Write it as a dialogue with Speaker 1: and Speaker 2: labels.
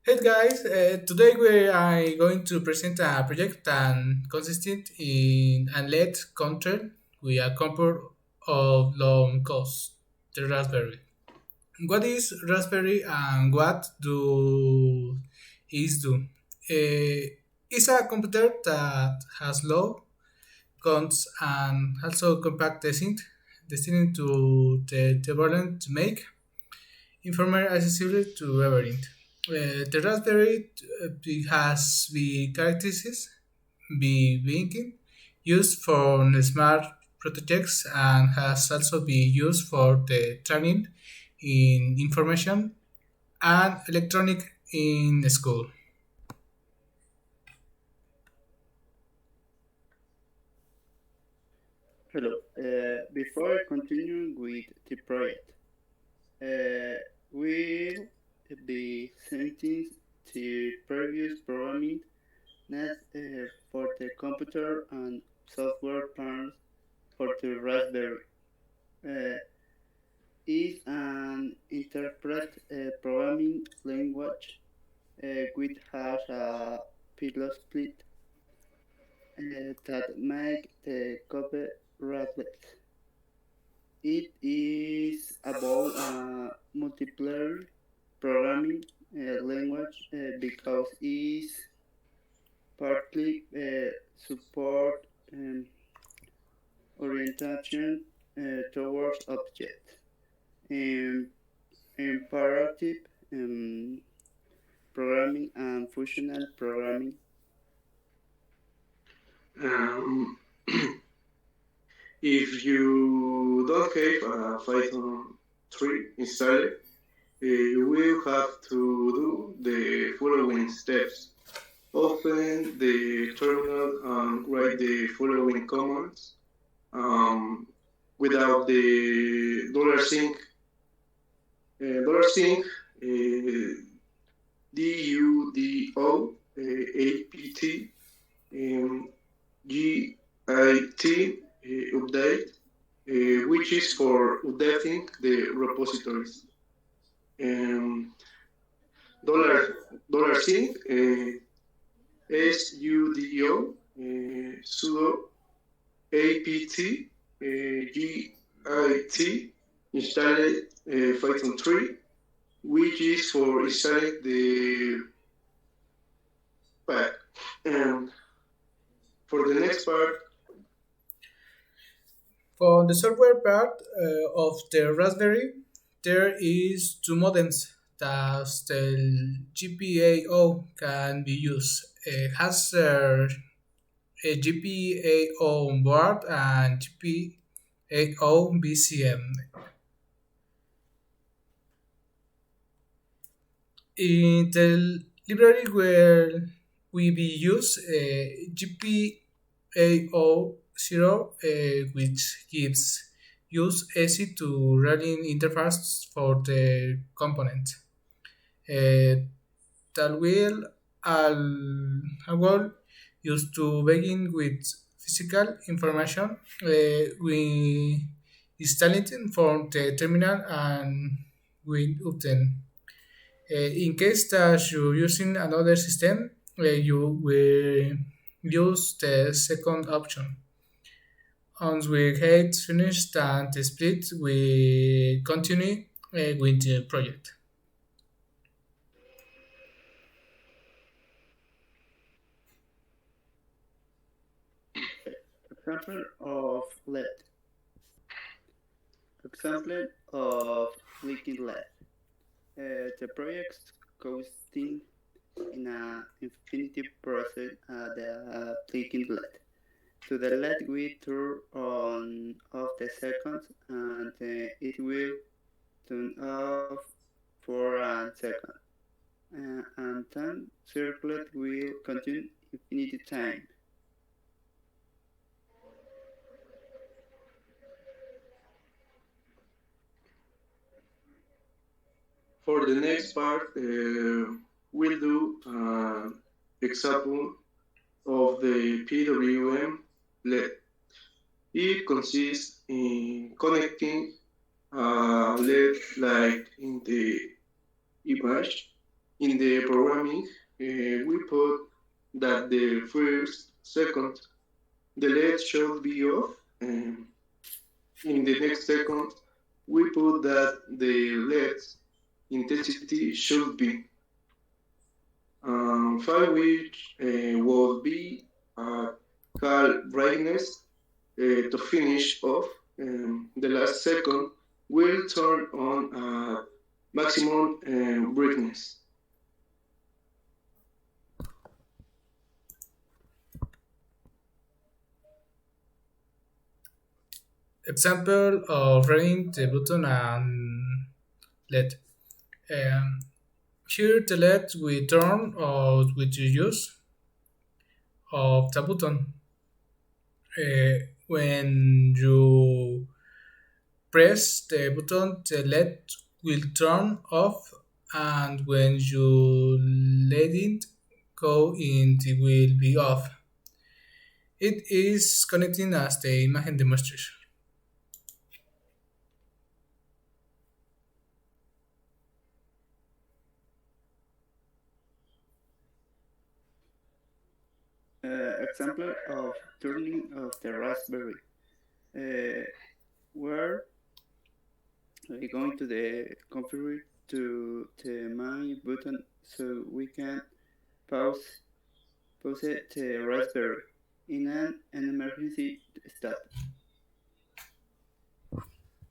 Speaker 1: Hey guys, today we are going to present a project that consistent in a LED control with a computer of long cost, the Raspberry. What is Raspberry and what do is do? It's a computer that has low counts and also compact design, destined to the volume to make information accessible to everyone. The Raspberry has the characteristics be being used for smart projects and has also been used for the training in information and electronic in school.
Speaker 2: Hello. Before continuing with the project, uh, will be sending the previous programming needs for the computer and software parts for the Raspberry. Uh, is an interpret programming language which has a pilot split that make the code rapid. It is about multiplayer programming language because it partly support um, orientation towards object and imperative um, programming and functional programming.
Speaker 3: Um, if you don't have a Python 3 installed, you will have to do the following steps. Open the terminal and write the following commands without the $sign. $sign DUDO APT GIT update, which is for updating the repositories. Um, $sign SUDO sudo apt git installed Python 3, which is for installing the pack. And for the next part,
Speaker 1: For the software part of the Raspberry, there is two modems that the GPAO can be used. It has a GPAO board and GPAO BCM. In the library where we be use GPAO 0, which gives use easy to running interface for the component. Uh, that will will used to begin with physical information. We install it from the terminal and we obtain. In case that you're using another system, you will use the second option. Once we get finished and the split, we continue with the project.
Speaker 2: Okay. Example of LED. Example of flicking LED. The project consisting in a infinity process the flicking LED. To the LED we turn on off the seconds and it will turn off for a second. And then circlet will continue infinity time.
Speaker 3: for the next part, we'll do an example of the PWM LED. It consists in connecting a LED like in the image In the programming, we put that the first second the LED should be off. In the next second, we put that the LED's intensity should be 5, which will be called brightness. To finish off, the last second will turn on maximum brightness.
Speaker 1: Example of running the button and LED. Um, Here the LED will turn or with the use of the button. When you press the button, the LED will turn off, and when you let it go in, it will be off. It is connecting as the imagen demonstration.
Speaker 2: Example of turning of the raspberry. Uh, we're going to the configure to the my button so we can pause pause the raspberry in an emergency state.